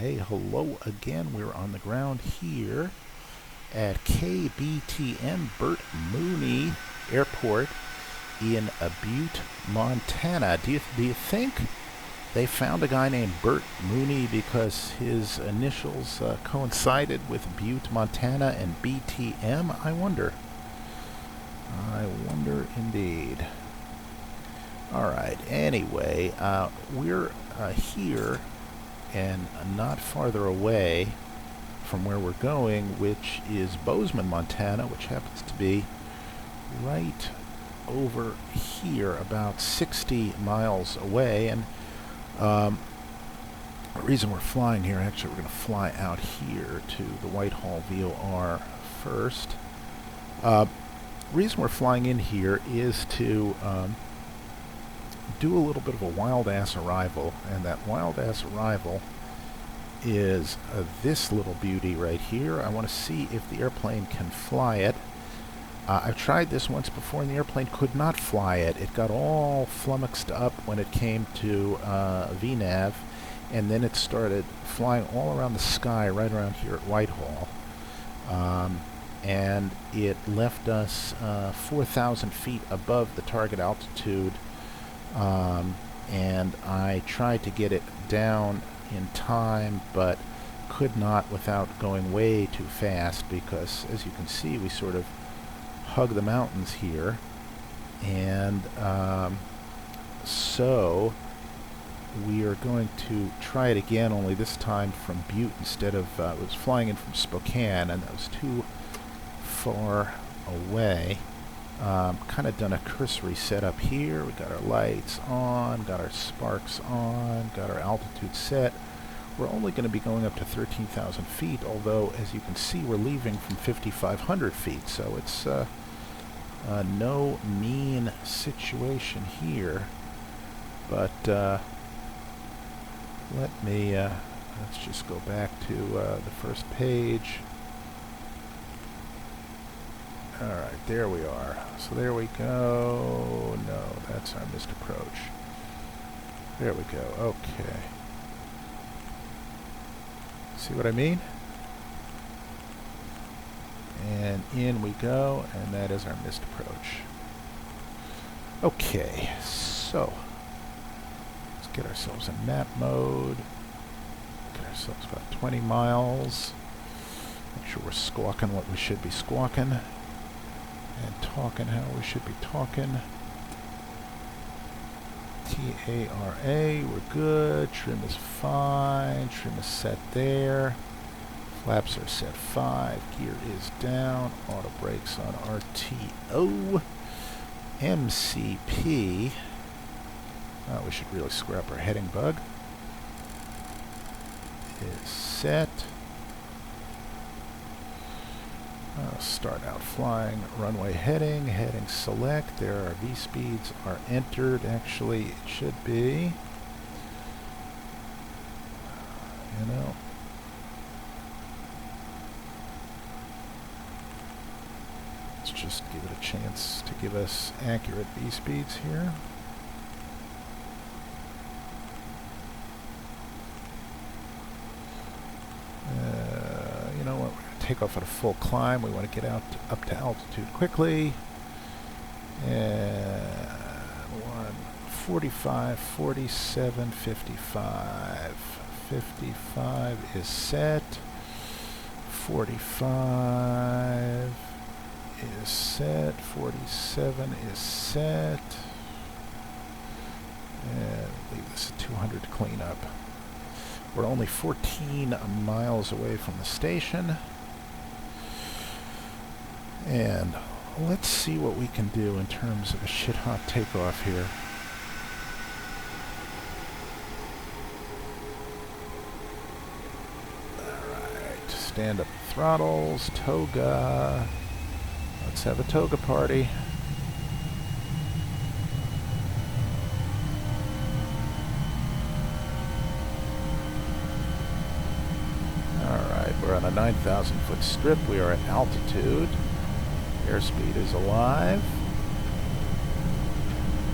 Hey, hello again. We're on the ground here at KBZN Burt Mooney Airport in Butte, Montana. Do you think they found a guy named Burt Mooney because his initials coincided with Butte, Montana and BTM? I wonder. I wonder indeed. All right. Anyway, we're here and not farther away from where we're going, which is Bozeman, Montana, which happens to be right over here, about 60 miles away. And the reason we're flying here, actually we're going to fly out here to the Whitehall VOR first. The reason we're flying in here is to do a little bit of a wild-ass arrival, and that wild-ass arrival is this little beauty right here. I want to see if the airplane can fly it. I've tried this once before, and the airplane could not fly it. It got all flummoxed up when it came to VNAV, and then it started flying all around the sky right around here at Whitehall. And it left us 4,000 feet above the target altitude. And I tried to get it down in time, but could not without going way too fast, because as you can see, we sort of hug the mountains here. And so we are going to try it again, only this time from Butte instead of, I was flying in from Spokane, and that was too far away. Kind of done a cursory setup here. We got our lights on, got our sparks on, got our altitude set. We're only going to be going up to 13,000 feet, although as you can see we're leaving from 5,500 feet, so it's no mean situation here. But let me, let's just go back to the first page. Alright, there we are. So there we go. No, that's our missed approach. There we go. Okay. See what I mean? And in we go, and that is our missed approach. Okay, so let's get ourselves in map mode. Get ourselves about 20 miles. Make sure we're squawking what we should be squawking. And talking how we should be talking. TARA, we're good. Trim is fine. Trim is set there. Flaps are set 5. Gear is down. Auto brakes on RTO. MCP. Oh, we should really scrap our heading bug. Is set. Start out flying, runway heading, heading select. There our V-speeds are entered. Actually, it should be, you know, let's just give it a chance to give us accurate V-speeds here. You know what? Take off at a full climb. We want to get out up to altitude quickly. And 45, 47, 55. 55 is set. 45 is set. 47 is set. And leave this at 200 to clean up. We're only 14 miles away from the station. And let's see what we can do in terms of a shit-hot takeoff here. Alright, stand up throttles, toga. Let's have a toga party. Alright, we're on a 9,000 foot strip. We are at altitude. Airspeed is alive.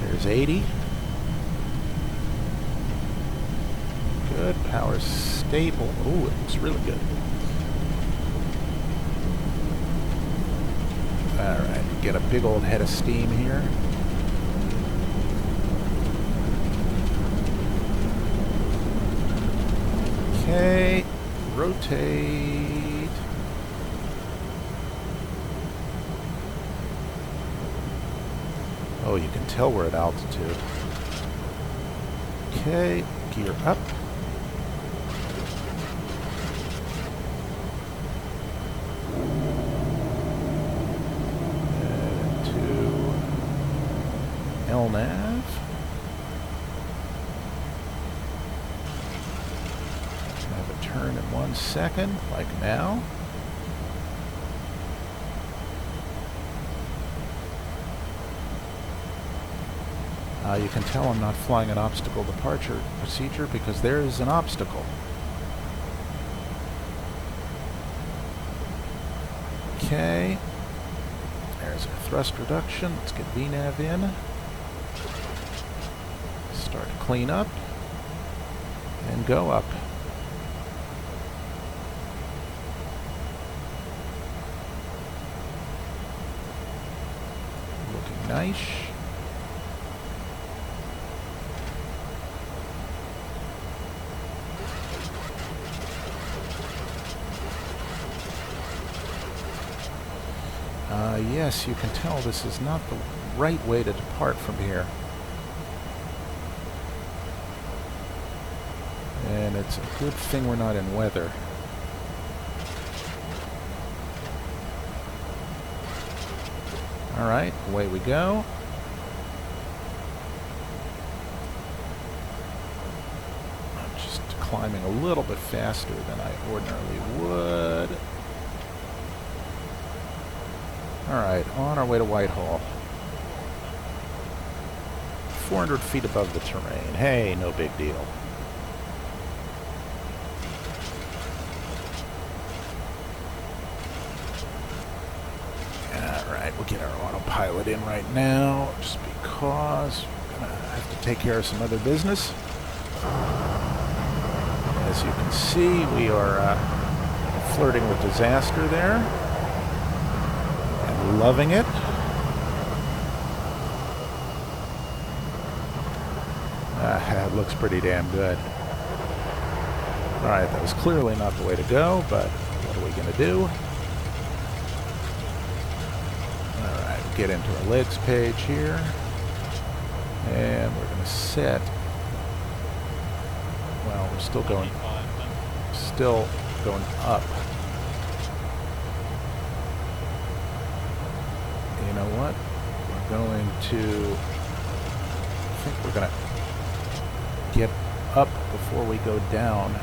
There's 80. Good. Power's stable. Oh, it looks really good. Alright, get a big old head of steam here. Okay, rotate. Oh, you can tell we're at altitude. Okay, gear up. And to LNAV. Have a turn in 1 second, like now. You can tell I'm not flying an obstacle departure procedure because there is an obstacle. Okay. There's our thrust reduction. Let's get VNAV in. Start to clean up. And go up. Looking nice. Yes, you can tell this is not the right way to depart from here. And it's a good thing we're not in weather. Alright, away we go. I'm just climbing a little bit faster than I ordinarily would. Alright, on our way to Whitehall. 400 feet above the terrain. Hey, no big deal. Alright, we'll get our autopilot in right now, just because we're going to have to take care of some other business. As you can see, we are flirting with disaster there. Loving it. It looks pretty damn good. Alright, that was clearly not the way to go, but what are we going to do? Alright, get into our legs page here. And we're going to set. Well, we're still going up. You know what? We're going to, I think we're going to get up before we go down.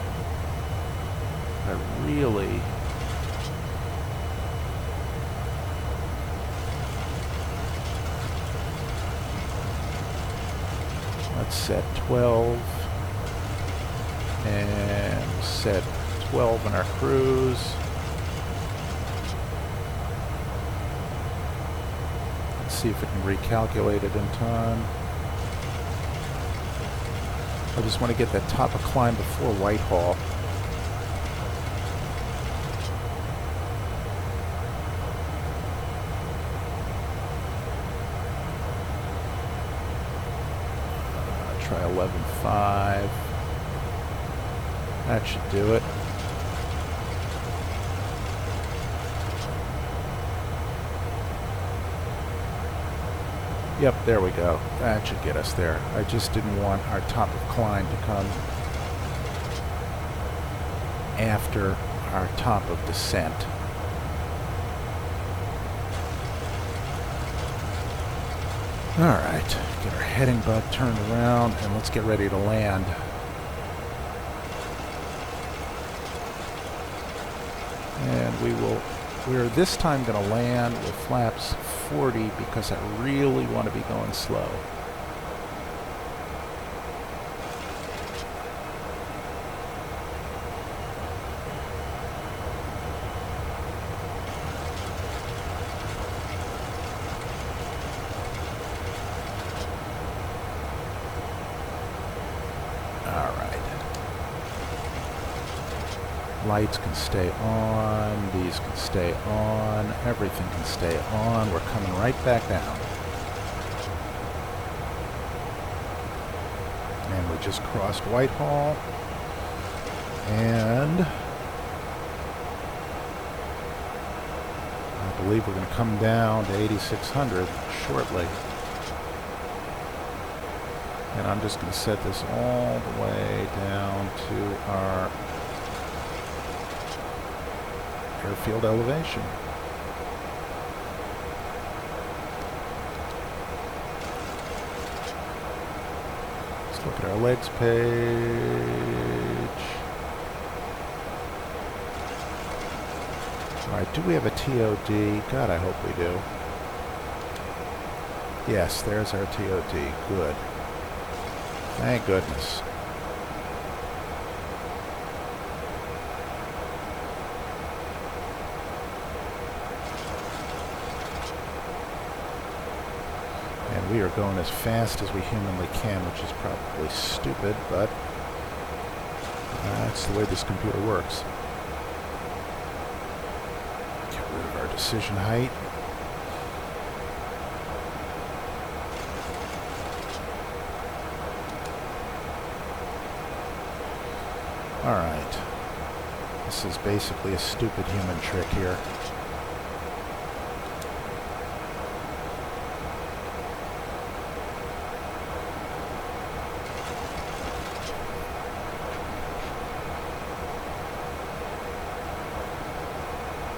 I really, let's set 12 and set 12 in our cruise. See if it can recalculate it in time. I just want to get that top of climb before Whitehall. Try 11.5. That should do it. Yep, there we go. That should get us there. I just didn't want our top of climb to come after our top of descent. Alright, get our heading bug turned around and let's get ready to land. And we're this time going to land with flaps 40 because I really want to be going slow. Lights can stay on, these can stay on, everything can stay on. We're coming right back down. And we just crossed Whitehall. And I believe we're going to come down to 8600 shortly. And I'm just going to set this all the way down to our airfield elevation. Let's look at our legs page. Alright, do we have a TOD? God, I hope we do. Yes, there's our TOD. Good. Thank goodness. And we are going as fast as we humanly can, which is probably stupid, but that's the way this computer works. Get rid of our decision height. Alright. This is basically a stupid human trick here.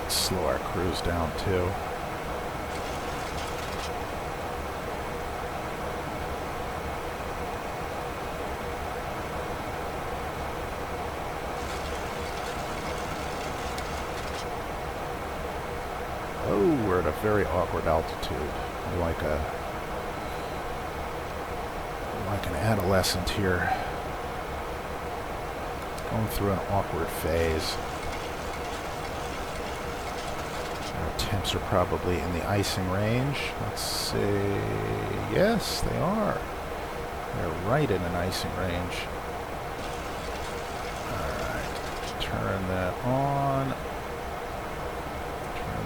Let's slow our cruise down too. Oh, we're at a very awkward altitude, like an adolescent here, going through an awkward phase. Our temps are probably in the icing range. Let's see. Yes, they are. They're right in an icing range. All right, turn that on.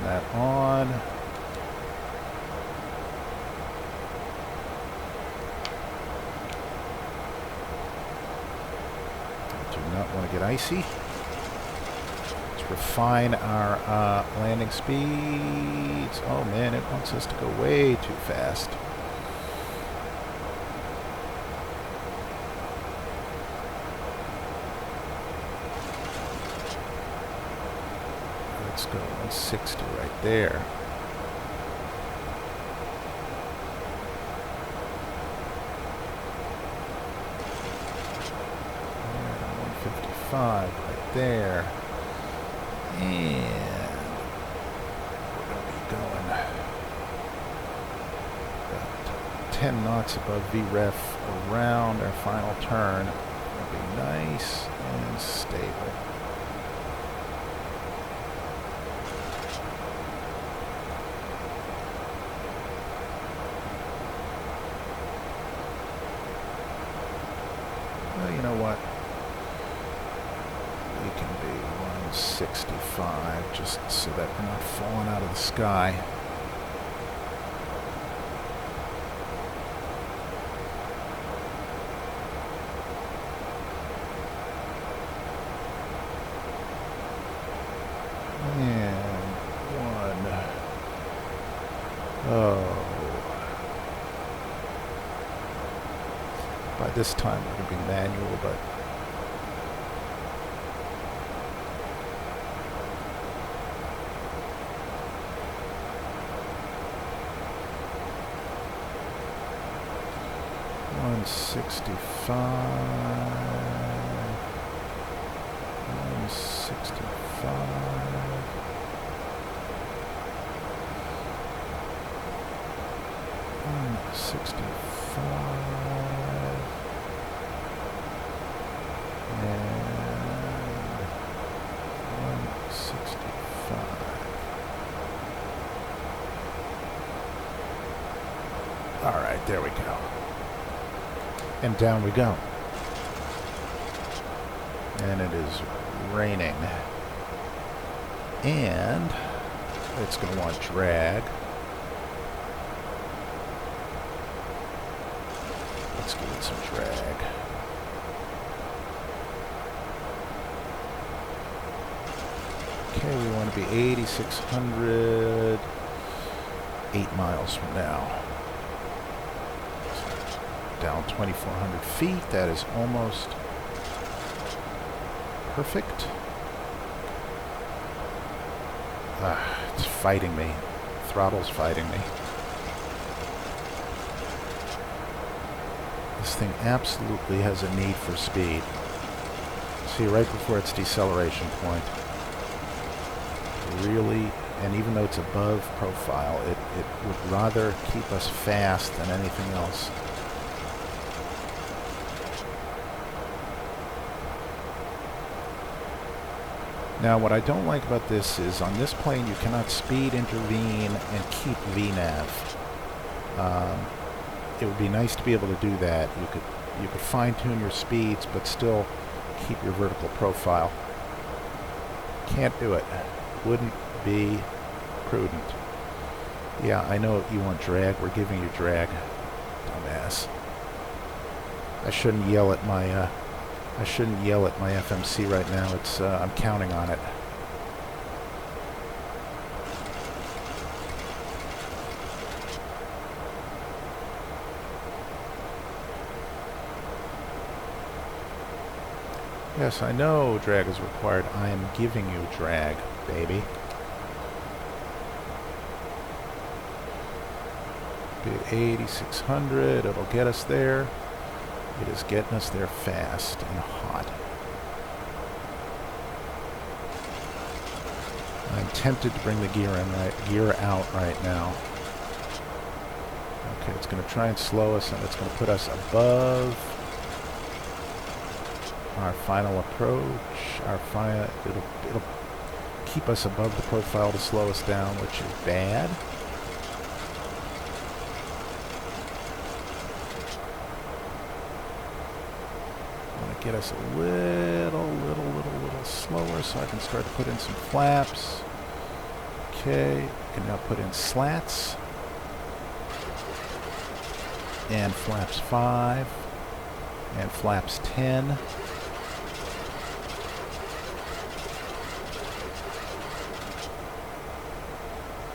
That on. Do not want to get icy. Let's refine our landing speeds. Oh man, it wants us to go way too fast. Let's go 160 right there. And 155 right there. And we're going to be going about 10 knots above VREF around our final turn. It'll be nice and stable. Well, you know what? We can be 165 just so that we're not falling out of the sky. And one. Oh. By this time we're going to be manual, but $165, 165, and 165. All right, there we go. And down we go. and it is raining. And it's going to want drag. Let's give it some drag. Okay, we want to be 8,600, 8 miles from now. Down 2,400 feet. That is almost perfect. It's fighting me. Throttle's fighting me. This thing absolutely has a need for speed. See, right before its deceleration point. Really, and even though it's above profile, it would rather keep us fast than anything else. Now, what I don't like about this is on this plane you cannot speed, intervene, and keep VNAV. It would be nice to be able to do that. You could fine-tune your speeds, but still keep your vertical profile. Can't do it. Wouldn't be prudent. Yeah, I know you want drag. We're giving you drag, dumbass. I shouldn't yell at my FMC right now. It's I'm counting on it. Yes, I know drag is required. I am giving you drag, baby. Be at 8,600. It'll get us there. It is getting us there fast and hot. I'm tempted to bring the gear out right now. Okay, it's going to try and slow us, and it's going to put us above our final approach. It'll keep us above the profile to slow us down, which is bad. Get us a little slower so I can start to put in some flaps. Okay, I can now put in slats. And flaps 5. And flaps 10.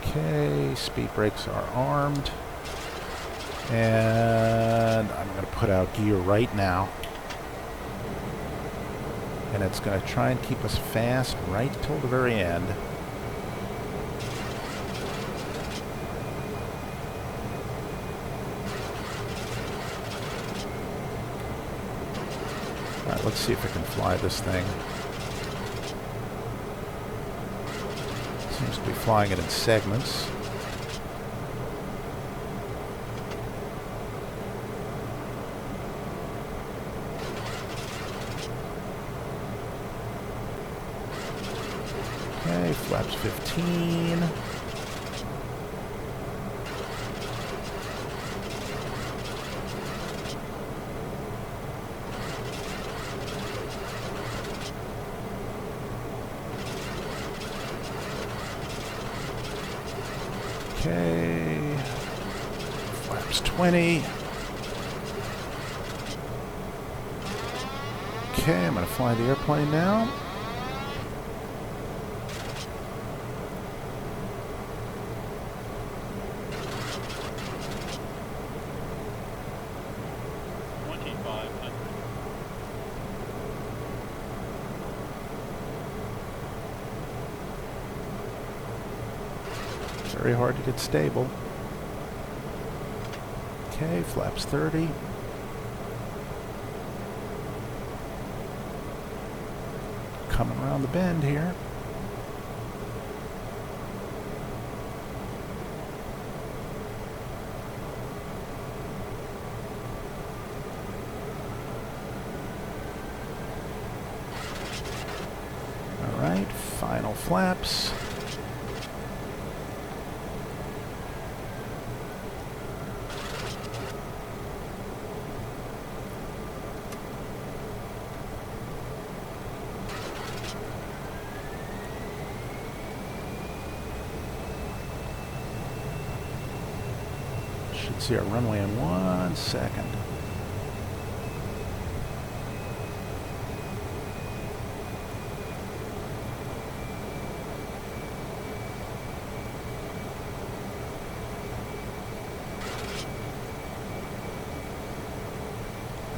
Okay, speed brakes are armed. And I'm going to put out gear right now. And it's going to try and keep us fast right till the very end. Alright, let's see if I can fly this thing. Seems to be flying it in segments. Okay, flaps 15. Okay, flaps 20. Okay, I'm going to fly the airplane now. Very hard to get stable. Okay, flaps 30. Coming around the bend here. All right, final flaps. Should see our runway in 1 second.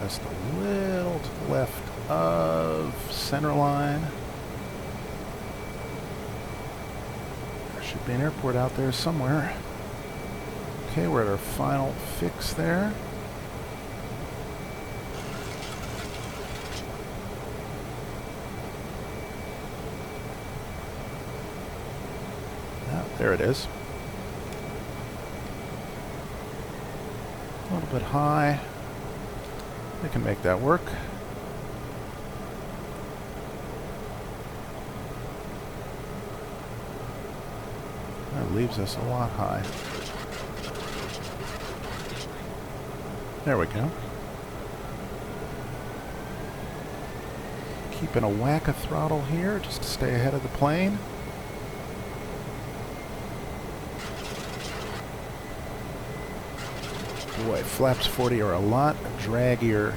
Just a little to the left of center line. There should be an airport out there somewhere. Okay, we're at our final fix there. Ah, there it is. A little bit high. We can make that work. That leaves us a lot high. There we go. Keeping a whack of throttle here just to stay ahead of the plane. Boy, flaps 40 are a lot draggier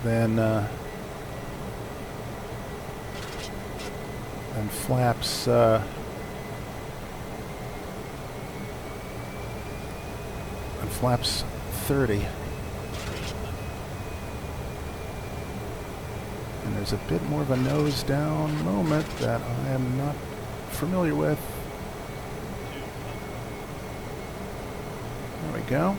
than flaps flaps 30. And there's a bit more of a nose down moment that I am not familiar with. There we go.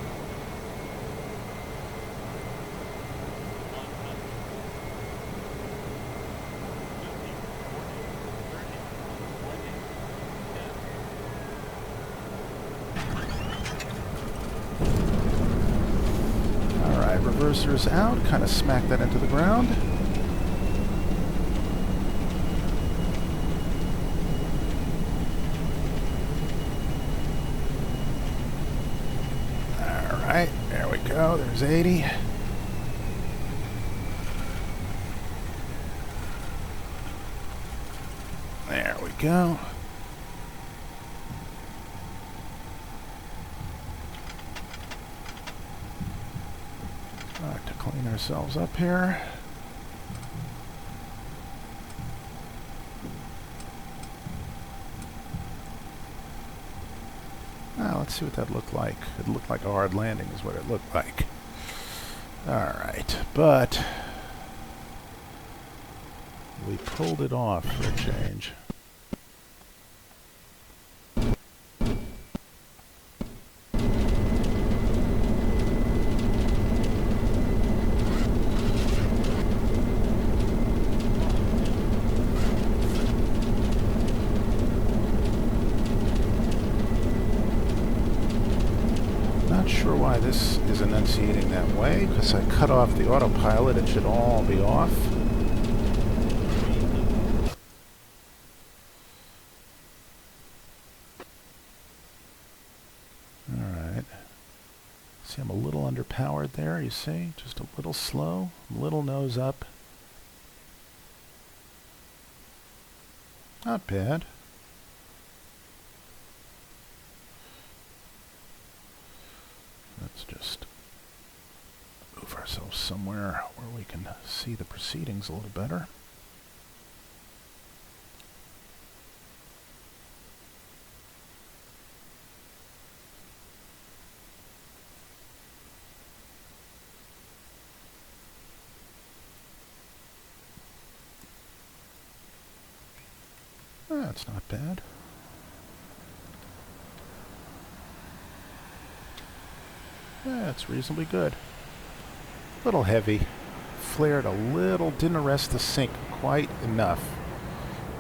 Alright, reversers out, kind of smack that into the ground. Alright, there we go, there's 80. There we go. Alright, to clean ourselves up here. Let's see what that looked like. It looked like a hard landing is what it looked like. Alright, but we pulled it off for a change. Sure why this is enunciating that way, because I cut off the autopilot. It should all be off. Alright. See, I'm a little underpowered there, you see? Just a little slow, little nose up. Not bad. Let's just move ourselves somewhere where we can see the proceedings a little better. That's not bad. That's reasonably good. A little heavy. Flared a little, didn't arrest the sink quite enough.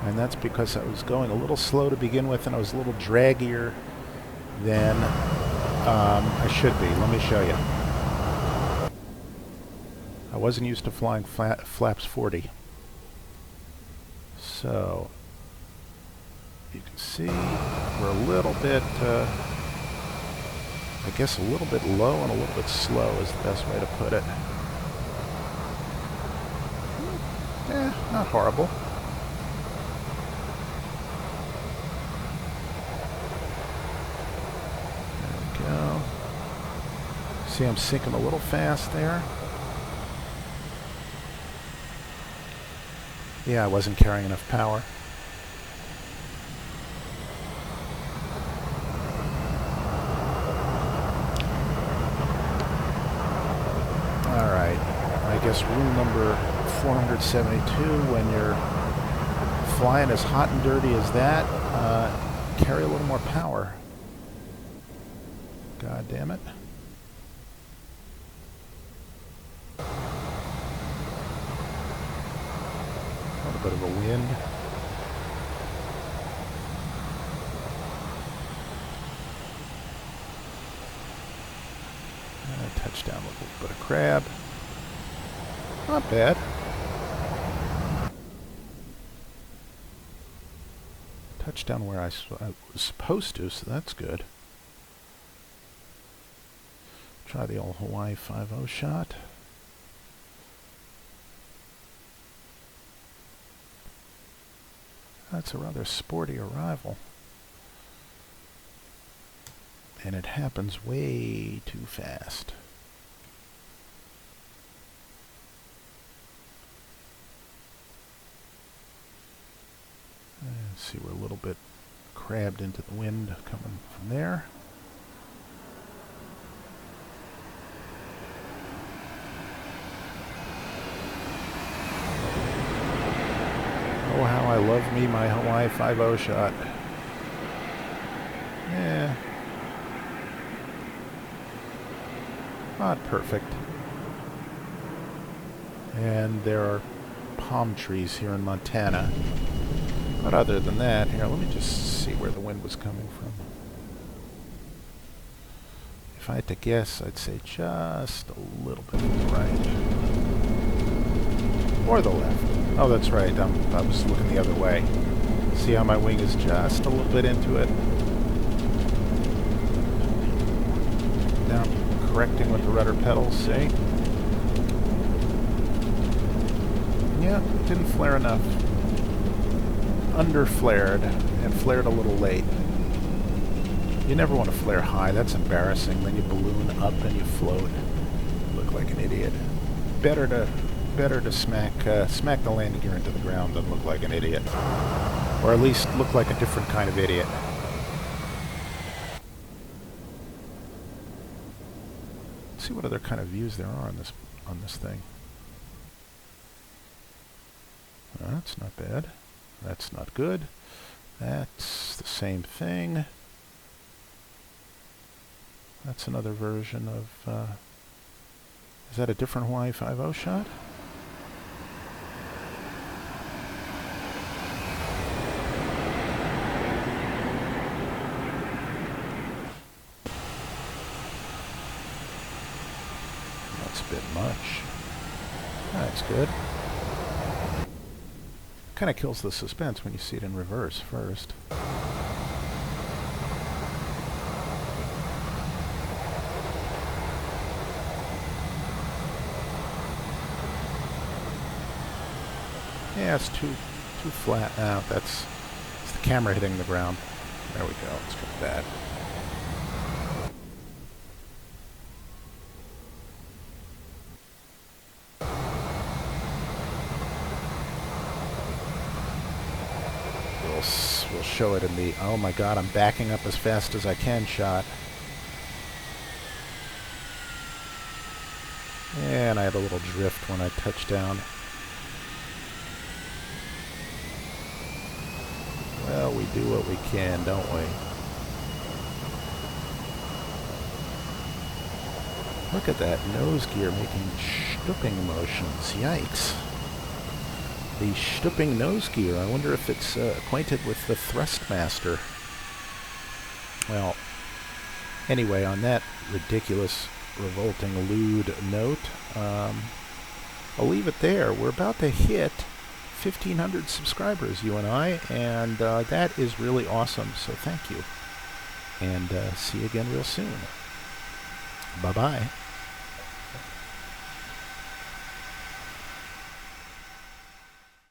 And that's because I was going a little slow to begin with and I was a little draggier than I should be. Let me show you. I wasn't used to flying flaps 40. So, you can see we're a little bit... I guess a little bit low and a little bit slow is the best way to put it. Not horrible. See, I'm sinking a little fast there. Yeah, I wasn't carrying enough power. Alright, I guess rule number 472, when you're flying as hot and dirty as that, carry a little more power. God damn it. A little bit of a wind. Touchdown with a little bit of crab. Not bad. Touchdown where I was supposed to, so that's good. Try the old Hawaii 5-0 shot. That's a rather sporty arrival. And it happens way too fast. See, we're a little bit crabbed into the wind coming from there. Oh, how I love me my Hawaii 5-0 shot. Yeah. Not perfect. And there are palm trees here in Montana. But other than that, here, let me just see where the wind was coming from. If I had to guess, I'd say just a little bit to the right. Or the left. Oh, that's right, I was looking the other way. See how my wing is just a little bit into it? Now I'm correcting with the rudder pedals, see? Yeah, didn't flare enough. Under-flared, and flared a little late. You never want to flare high, that's embarrassing. Then you balloon up and you float. You look like an idiot. Better to smack the landing gear into the ground than look like an idiot. Or at least look like a different kind of idiot. Let's see what other kind of views there are on this thing. That's not bad. That's not good. That's the same thing. That's another version of... is that a different Hawaii 5-0 shot? That's a bit much. That's good. Kind of kills the suspense when you see it in reverse first. Yeah, it's too flat now. It's the camera hitting the ground. There we go. Let's try that. We'll show it in the, oh my god, I'm backing up as fast as I can shot. And I had a little drift when I touched down. Well, we do what we can, don't we? Look at that nose gear making stooping motions. Yikes. The stooping nose gear. I wonder if it's acquainted with the Thrustmaster. Well, anyway, on that ridiculous, revolting, lewd note, I'll leave it there. We're about to hit 1,500 subscribers, you and I, and that is really awesome, so thank you. And see you again real soon. Bye-bye.